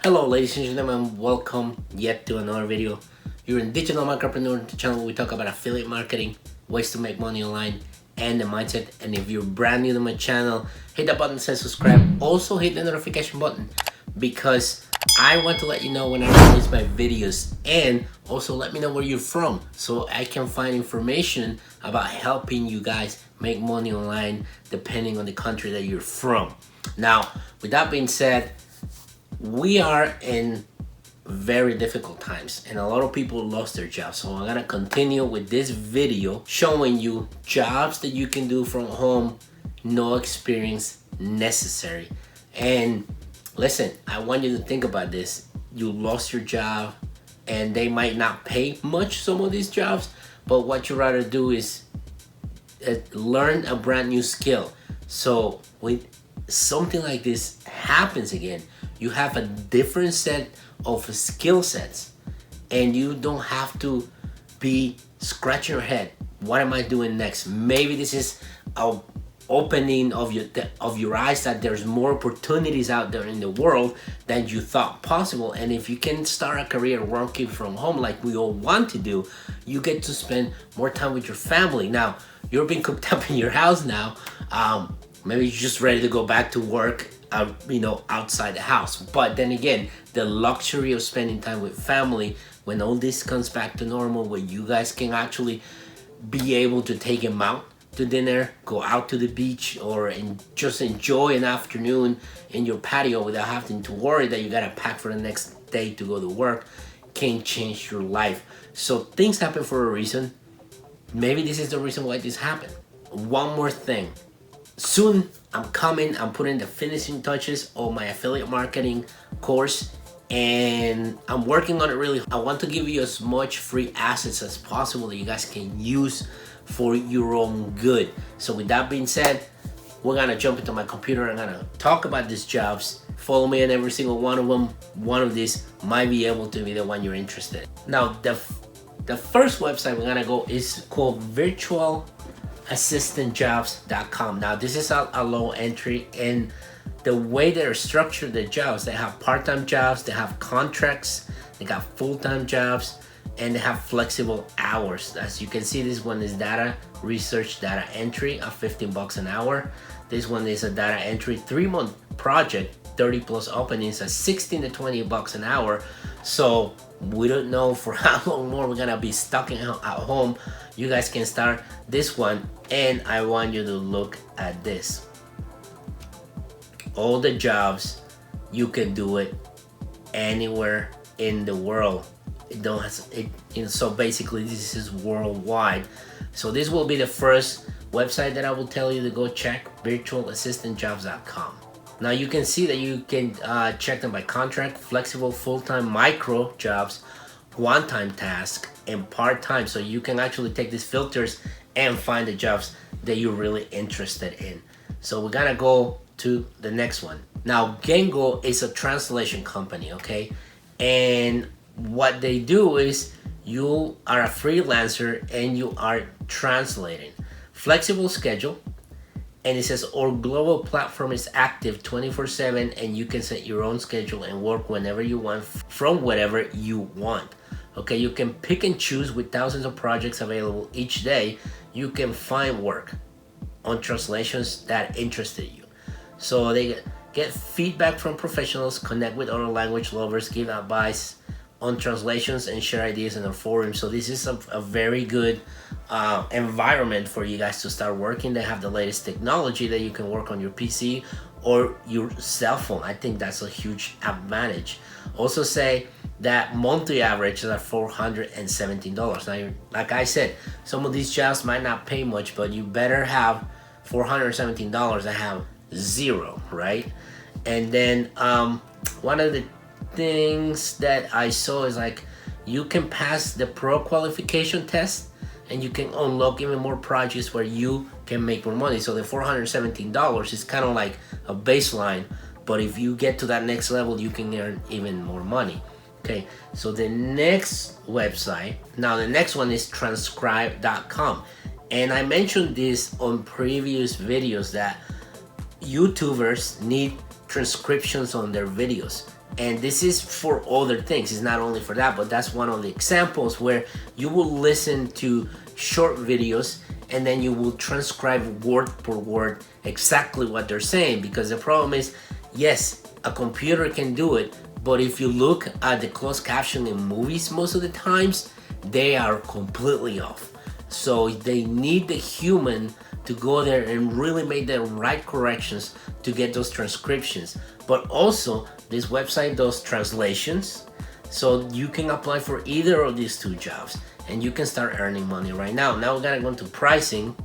Hello ladies and gentlemen, welcome yet to another video. You're in Digital Marketpreneur, the channel where we talk about affiliate marketing, ways to make money online, and the mindset. And if you're brand new to my channel, hit that button that says subscribe. Also hit the notification button because I want to let you know when I release my videos, and also let me know where you're from so I can find information about helping you guys make money online depending on the country that you're from. Now, with that being said, we are in very difficult times and a lot of people lost their jobs. So I'm gonna continue with this video showing you jobs that you can do from home, no experience necessary. And listen, I want you to think about this. You lost your job and they might not pay much, some of these jobs, but what you rather do is learn a brand new skill. So when something like this happens again, you have a different set of skill sets and you don't have to be scratching your head. What am I doing next? Maybe this is a opening of your eyes that there's more opportunities out there in the world than you thought possible. And if you can start a career working from home like we all want to do, you get to spend more time with your family. Now, you're being cooped up in your house now. Maybe you're just ready to go back to work, outside the house. But then again, the luxury of spending time with family when all this comes back to normal, where you guys can actually be able to take them out to dinner, go out to the beach, or just enjoy an afternoon in your patio without having to worry that you gotta pack for the next day to go to work, can change your life. So things happen for a reason. Maybe this is the reason why this happened. One more thing. Soon I'm putting the finishing touches on my affiliate marketing course, and I'm working on it really. I want to give you as much free assets as possible that you guys can use for your own good. So with that being said, we're gonna jump into my computer. I'm gonna talk about these jobs. Follow me on every single one of them. One of these might be able to be the one you're interested in. Now, the first website we're gonna go is called virtualassistantjobs.com. Now, this is a low entry, and the way they're structured, the jobs, they have part-time jobs, they have contracts, they got full-time jobs, and they have flexible hours. As you can see, this one is data research, data entry at $15 an hour. This one is a data entry 3-month project, 30 plus openings at $16 to $20 an hour. So we don't know for how long more we're gonna be stuck at home. You guys can start this one, and I want you to look at this. All the jobs, you can do it anywhere in the world. So basically this is worldwide. So this will be the first website that I will tell you to go check, virtualassistantjobs.com. Now you can see that you can check them by contract, flexible, full-time, micro jobs, one-time task, and part-time. So you can actually take these filters and find the jobs that you're really interested in. So we're gonna go to the next one. Now, Gengo is a translation company, okay? And what they do is you are a freelancer and you are translating. Flexible schedule, and it says our global platform is active 24/7, and you can set your own schedule and work whenever you want from whatever you want. Okay, you can pick and choose with thousands of projects available each day. You can find work on translations that interested you. So they get feedback from professionals, connect with other language lovers, give advice on translations, and share ideas in a forum. So this is a very good environment for you guys to start working. They have the latest technology that you can work on your PC or your cell phone. I think that's a huge advantage. Also say that monthly average is at $417. Now, like I said, some of these jobs might not pay much, but you better have $417 and have zero, right? And then one of the things that I saw is like you can pass the pro qualification test and you can unlock even more projects where you can make more money. So the $417 is kind of like a baseline, but if you get to that next level, you can earn even more money. Okay, so the next website, now the next one is transcribe.com. And I mentioned this on previous videos that YouTubers need transcriptions on their videos. And this is for other things. It's not only for that, but that's one of the examples where you will listen to short videos and then you will transcribe word per word exactly what they're saying. Because the problem is, yes, a computer can do it, but if you look at the closed caption in movies, most of the times they are completely off. So they need the human to go there and really make the right corrections to get those transcriptions. But also, this website does translations, so you can apply for either of these two jobs and you can start earning money right now. Now we gotta go into pricing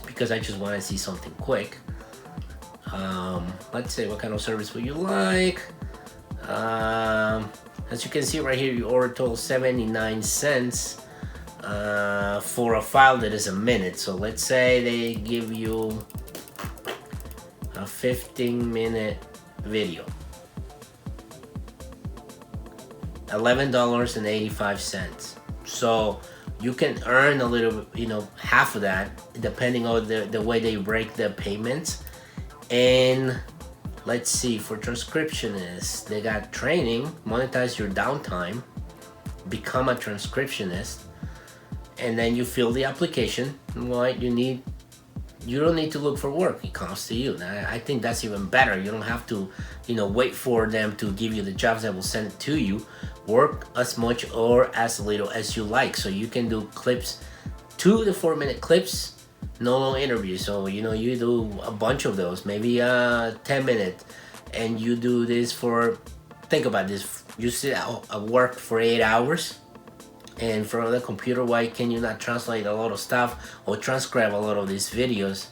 because I just want to see something quick. Let's say, what kind of service would you like? As you can see right here, you order total 79 cents for a file that is a minute. So let's say they give you a 15-minute video, $11.85. So you can earn a little, half of that, depending on the way they break the payments. And let's see, for transcriptionists, they got training, monetize your downtime, become a transcriptionist, and then you fill the application. What you don't need to look for work, it comes to you. I think that's even better. You don't have to wait for them to give you the jobs that will send it to you. Work as much or as little as you like. So you can do clips, 2 to 4 minute clips, no long interviews. So you do a bunch of those, maybe 10 minutes, and you do this for, think about this, you sit at work for 8 hours, and from the computer, why can you not translate a lot of stuff or transcribe a lot of these videos,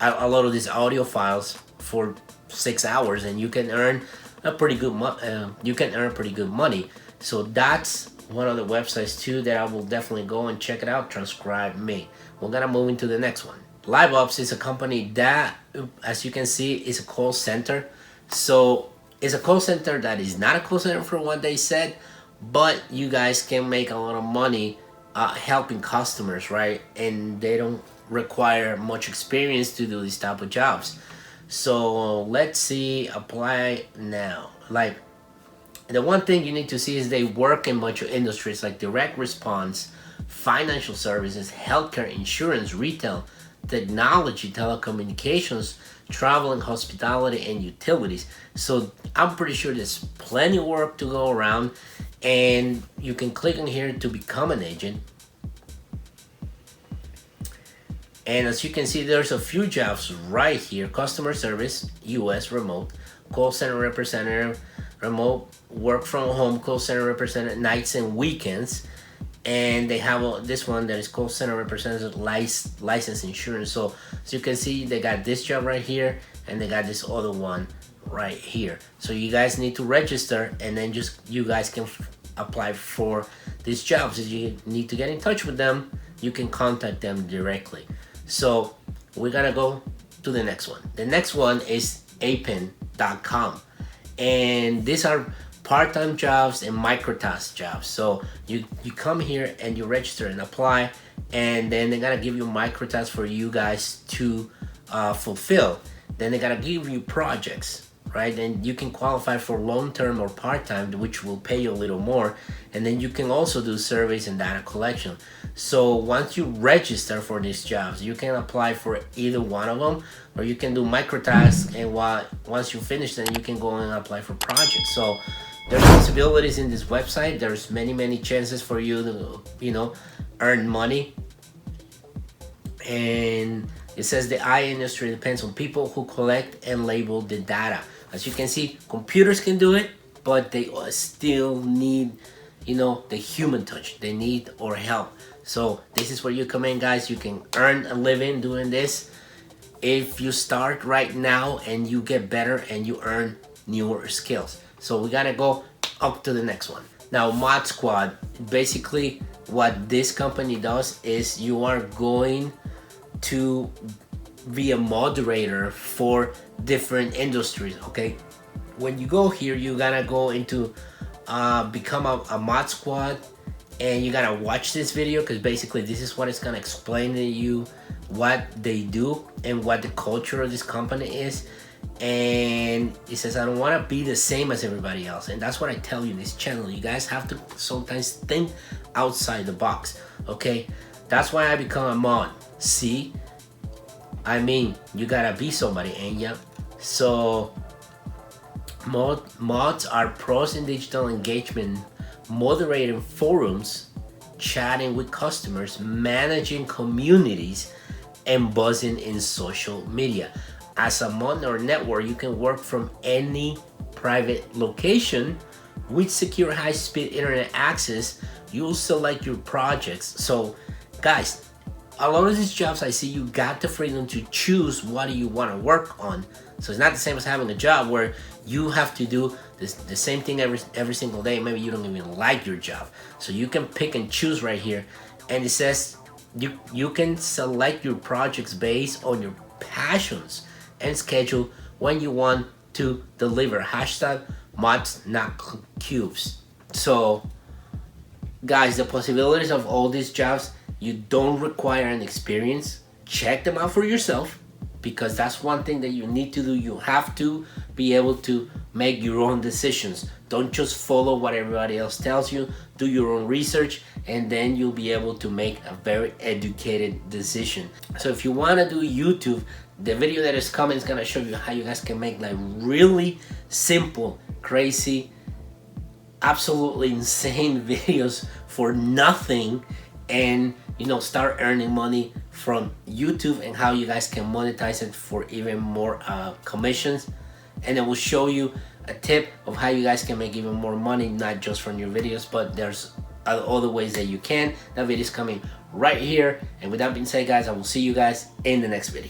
a lot of these audio files for 6 hours, and you can earn pretty good money. So that's one of the websites too that I will definitely go and check it out. Transcribe Me. We're gonna move into the next one. LiveOps is a company that, as you can see, is a call center. So it's a call center that is not a call center for what they said, but you guys can make a lot of money helping customers, right? And they don't require much experience to do these type of jobs. So let's see, apply now. Like, the one thing you need to see is they work in a bunch of industries like direct response, financial services, healthcare, insurance, retail, technology, telecommunications, travel and hospitality, and utilities. So I'm pretty sure there's plenty of work to go around, and you can click on here to become an agent. And as you can see, there's a few jobs right here: customer service, US, remote, call center representative, remote, work from home, call center representative, nights and weekends. And they have this one that is call center representative, license insurance. So as you can see, they got this job right here, and they got this other one right here. So you guys need to register, and then you guys can apply for these jobs. If you need to get in touch with them, you can contact them directly. So we're gonna go to the next one. The next one is apin.com, and these are part-time jobs and microtask jobs. So you come here and you register and apply, and then they're gonna give you microtasks for you guys to fulfill. Then they're gonna give you projects, right? And you can qualify for long-term or part-time, which will pay you a little more. And then you can also do surveys and data collection. So once you register for these jobs, you can apply for either one of them, or you can do microtasks, and once you finish them, you can go and apply for projects. So there's possibilities in this website. There's many chances for you to earn money. And it says the AI industry depends on people who collect and label the data. As you can see, computers can do it, but they still need the human touch. They need our help. So this is where you come in, guys. You can earn a living doing this if you start right now and you get better and you earn newer skills. So we gotta go up to the next one. Now, Mod Squad, basically what this company does is you are going to be a moderator for different industries, okay? When you go here, you gotta go into become a Mod Squad, and you gotta watch this video, because basically this is what it's gonna explain to you what they do and what the culture of this company is. and he says, I don't want to be the same as everybody else. And that's what I tell you in this channel. You guys have to sometimes think outside the box, okay? That's why I become a mod. See, I mean, you gotta be somebody, ain't ya? So mods are pros in digital engagement, moderating forums, chatting with customers, managing communities, and buzzing in social media. As a mod or network, you can work from any private location with secure high-speed internet access. You'll select your projects. So guys, a lot of these jobs I see, you got the freedom to choose what do you want to work on. So it's not the same as having a job where you have to do the same thing every single day. Maybe you don't even like your job. So you can pick and choose right here. And it says you can select your projects based on your passions and schedule when you want to deliver. Hashtag mods, not cubes. So guys, the possibilities of all these jobs, you don't require an experience. Check them out for yourself, because that's one thing that you need to do. You have to be able to make your own decisions. Don't just follow what everybody else tells you. Do your own research, and then you'll be able to make a very educated decision. So if you want to do YouTube, the video that is coming is going to show you how you guys can make like really simple, crazy, absolutely insane videos for nothing, and start earning money from YouTube, and how you guys can monetize it for even more commissions. And it will show you a tip of how you guys can make even more money, not just from your videos, but there's other ways that you can. That video is coming right here. And with that being said, guys, I will see you guys in the next video.